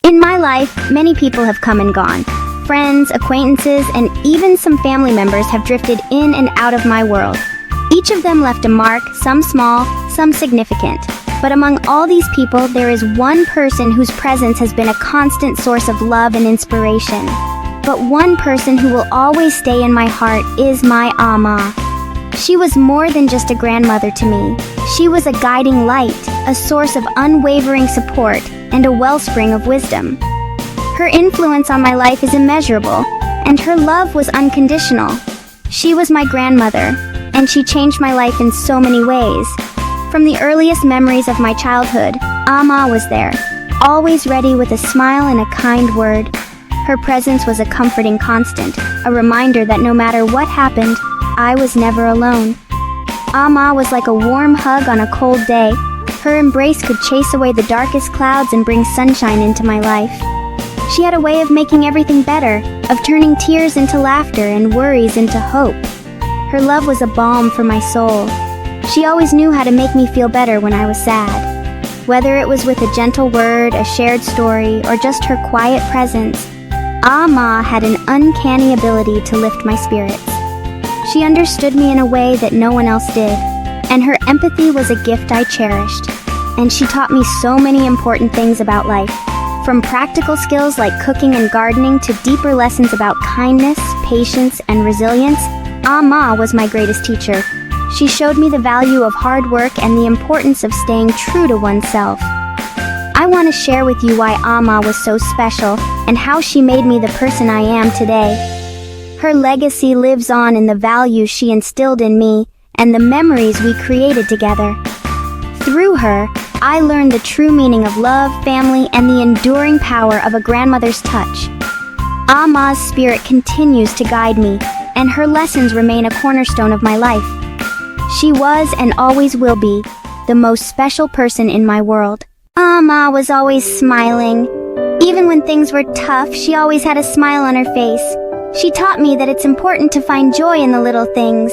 In my life, many people have come and gone. Friends, acquaintances, and even some family members have drifted in and out of my world. Each of them left a mark, some small, some significant. But among all these people, there is one person whose presence has been a constant source of love and inspiration. But one person who will always stay in my heart is my Ama. She was more than just a grandmother to me. She was a guiding light, a source of unwavering support, and a wellspring of wisdom. Her influence on my life is immeasurable, and her love was unconditional. She was my grandmother, and she changed my life in so many ways. From the earliest memories of my childhood, Ama was there, always ready with a smile and a kind word. Her presence was a comforting constant, a reminder that no matter what happened, I was never alone. Ama was like a warm hug on a cold day. Her embrace could chase away the darkest clouds and bring sunshine into my life. She had a way of making everything better, of turning tears into laughter and worries into hope. Her love was a balm for my soul. She always knew how to make me feel better when I was sad. Whether it was with a gentle word, a shared story, or just her quiet presence, Ama had an uncanny ability to lift my spirits. She understood me in a way that no one else did, and her empathy was a gift I cherished. And she taught me so many important things about life, from practical skills like cooking and gardening to deeper lessons about kindness, patience, and resilience. Ama was my greatest teacher. She showed me the value of hard work and the importance of staying true to oneself. I want to share with you why Ama was so special and how she made me the person I am today. Her legacy lives on in the values she instilled in me and the memories we created together. Through her, I learned the true meaning of love, family, and the enduring power of a grandmother's touch. Ama's spirit continues to guide me, and her lessons remain a cornerstone of my life. She was and always will be the most special person in my world. Ama was always smiling. Even when things were tough, she always had a smile on her face. She taught me that it's important to find joy in the little things.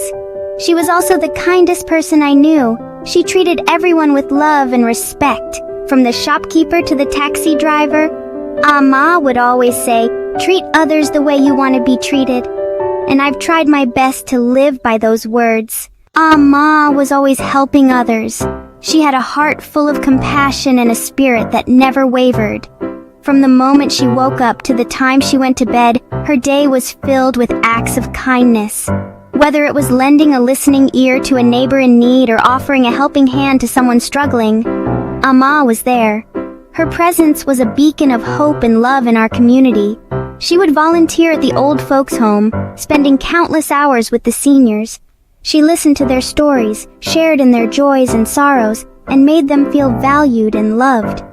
She was also the kindest person I knew. She treated everyone with love and respect, from the shopkeeper to the taxi driver. Ama would always say, "Treat others the way you want to be treated." And I've tried my best to live by those words. Ama was always helping others. She had a heart full of compassion and a spirit that never wavered. From the moment she woke up to the time she went to bed, her day was filled with acts of kindness. Whether it was lending a listening ear to a neighbor in need or offering a helping hand to someone struggling, Ama was there. Her presence was a beacon of hope and love in our community. She would volunteer at the old folks' home, spending countless hours with the seniors. She listened to their stories, shared in their joys and sorrows, and made them feel valued and loved.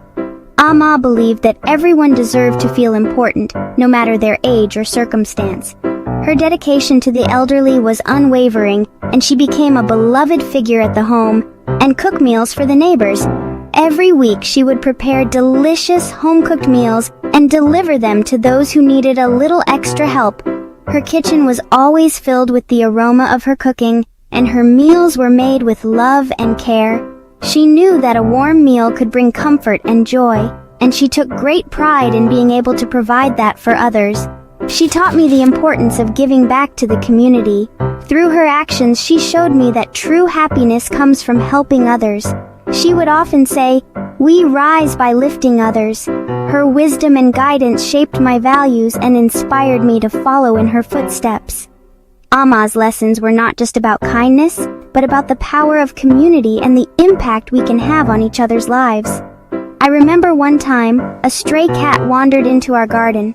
Ama believed that everyone deserved to feel important, no matter their age or circumstance. Her dedication to the elderly was unwavering, and she became a beloved figure at the home and cooked meals for the neighbors. Every week she would prepare delicious home-cooked meals and deliver them to those who needed a little extra help. Her kitchen was always filled with the aroma of her cooking, and her meals were made with love and care. She knew that a warm meal could bring comfort and joy, and she took great pride in being able to provide that for others. She taught me the importance of giving back to the community. Through her actions, she showed me that true happiness comes from helping others. She would often say, "We rise by lifting others." Her wisdom and guidance shaped my values and inspired me to follow in her footsteps. Ama's lessons were not just about kindness, but about the power of community and the impact we can have on each other's lives. I remember one time, a stray cat wandered into our garden.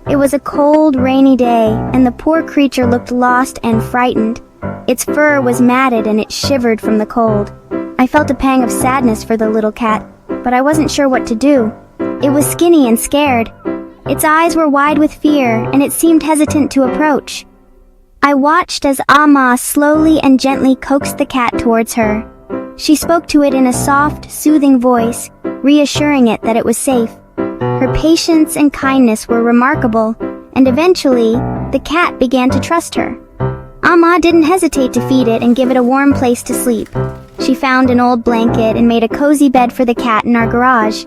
It was a cold, rainy day, and the poor creature looked lost and frightened. Its fur was matted and it shivered from the cold. I felt a pang of sadness for the little cat, but I wasn't sure what to do. It was skinny and scared. Its eyes were wide with fear, and it seemed hesitant to approach. I watched as Ama slowly and gently coaxed the cat towards her. She spoke to it in a soft, soothing voice, reassuring it that it was safe. Her patience and kindness were remarkable, and eventually, the cat began to trust her. Ama didn't hesitate to feed it and give it a warm place to sleep. She found an old blanket and made a cozy bed for the cat in our garage.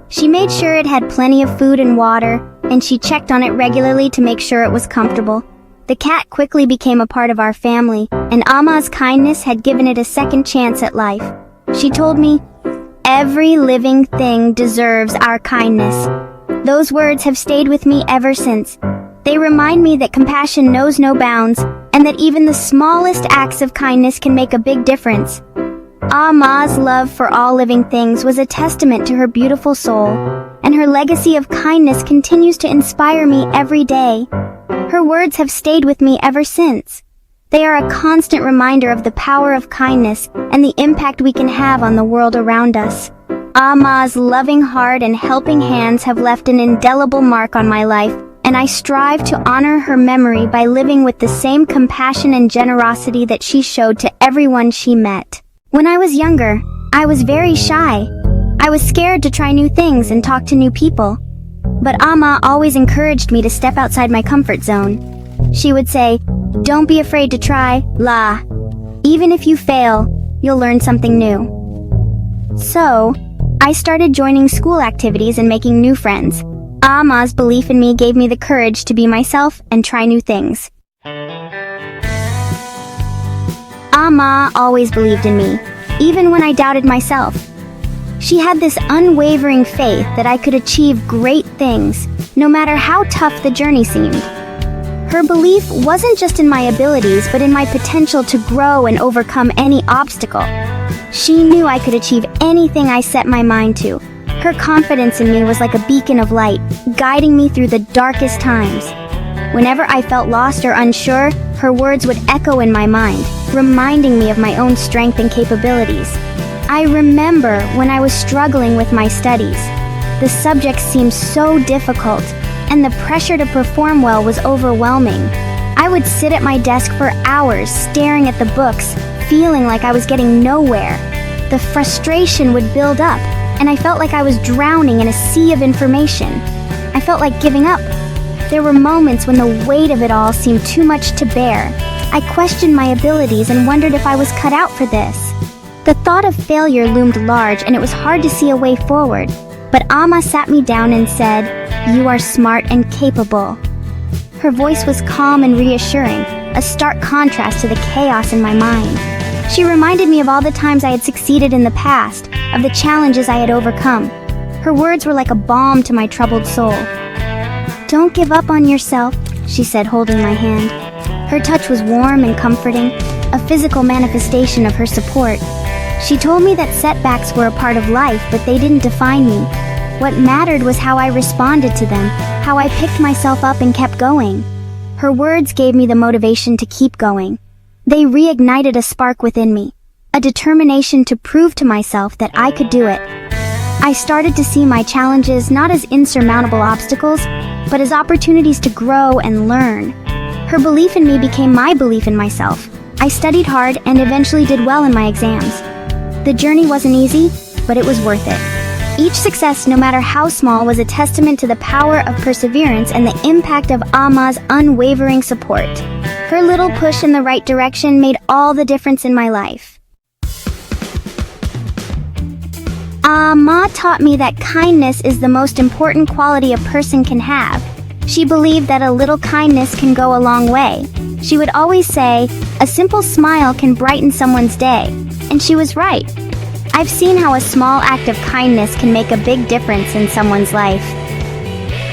She made sure it had plenty of food and water, and she checked on it regularly to make sure it was comfortable. The cat quickly became a part of our family, and Amma's kindness had given it a second chance at life. She told me, "Every living thing deserves our kindness." Those words have stayed with me ever since. They remind me that compassion knows no bounds, and that even the smallest acts of kindness can make a big difference. Amma's love for all living things was a testament to her beautiful soul, and her legacy of kindness continues to inspire me every day. Her words have stayed with me ever since. They are a constant reminder of the power of kindness and the impact we can have on the world around us. Amma's loving heart and helping hands have left an indelible mark on my life, and I strive to honor her memory by living with the same compassion and generosity that she showed to everyone she met. When I was younger, I was very shy. I was scared to try new things and talk to new people. But Amma always encouraged me to step outside my comfort zone. She would say, "Don't be afraid to try, La. Even if you fail, you'll learn something new." So, I started joining school activities and making new friends. Amma's belief in me gave me the courage to be myself and try new things. Amma always believed in me, even when I doubted myself. She had this unwavering faith that I could achieve great things, no matter how tough the journey seemed. Her belief wasn't just in my abilities, but in my potential to grow and overcome any obstacle. She knew I could achieve anything I set my mind to. Her confidence in me was like a beacon of light, guiding me through the darkest times. Whenever I felt lost or unsure, her words would echo in my mind, reminding me of my own strength and capabilities. I remember when I was struggling with my studies. The subjects seemed so difficult, and the pressure to perform well was overwhelming. I would sit at my desk for hours staring at the books, feeling like I was getting nowhere. The frustration would build up, and I felt like I was drowning in a sea of information. I felt like giving up. There were moments when the weight of it all seemed too much to bear. I questioned my abilities and wondered if I was cut out for this. The thought of failure loomed large, and it was hard to see a way forward. But Amma sat me down and said, "You are smart and capable." Her voice was calm and reassuring, a stark contrast to the chaos in my mind. She reminded me of all the times I had succeeded in the past, of the challenges I had overcome. Her words were like a balm to my troubled soul. "Don't give up on yourself," she said, holding my hand. Her touch was warm and comforting, a physical manifestation of her support. She told me that setbacks were a part of life, but they didn't define me. What mattered was how I responded to them, how I picked myself up and kept going. Her words gave me the motivation to keep going. They reignited a spark within me, a determination to prove to myself that I could do it. I started to see my challenges not as insurmountable obstacles, but as opportunities to grow and learn. Her belief in me became my belief in myself. I studied hard and eventually did well in my exams. The journey wasn't easy, but it was worth it. Each success, no matter how small, was a testament to the power of perseverance and the impact of Amma's unwavering support. Her little push in the right direction made all the difference in my life. Amma taught me that kindness is the most important quality a person can have. She believed that a little kindness can go a long way. She would always say, "A simple smile can brighten someone's day." And she was right. I've seen how a small act of kindness can make a big difference in someone's life.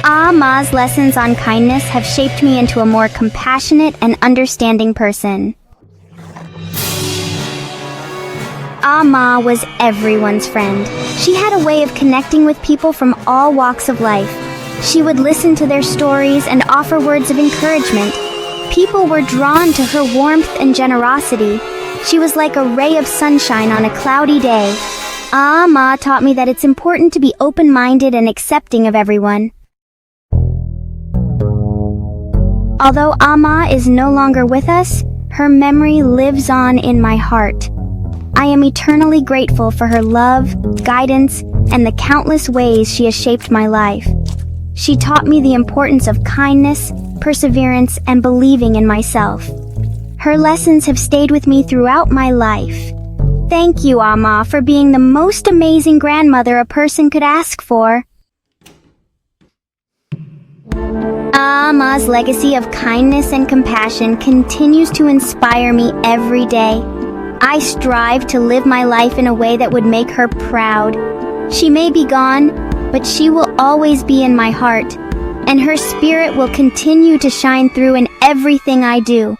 Amma's lessons on kindness have shaped me into a more compassionate and understanding person. Amma was everyone's friend. She had a way of connecting with people from all walks of life. She would listen to their stories and offer words of encouragement. People were drawn to her warmth and generosity. She was like a ray of sunshine on a cloudy day. Amma taught me that it's important to be open-minded and accepting of everyone. Although Amma is no longer with us, her memory lives on in my heart. I am eternally grateful for her love, guidance, and the countless ways she has shaped my life. She taught me the importance of kindness, perseverance, and believing in myself. Her lessons have stayed with me throughout my life. Thank you, Amma, for being the most amazing grandmother a person could ask for. Amma's legacy of kindness and compassion continues to inspire me every day. I strive to live my life in a way that would make her proud. She may be gone, but she will always be in my heart, and her spirit will continue to shine through in everything I do.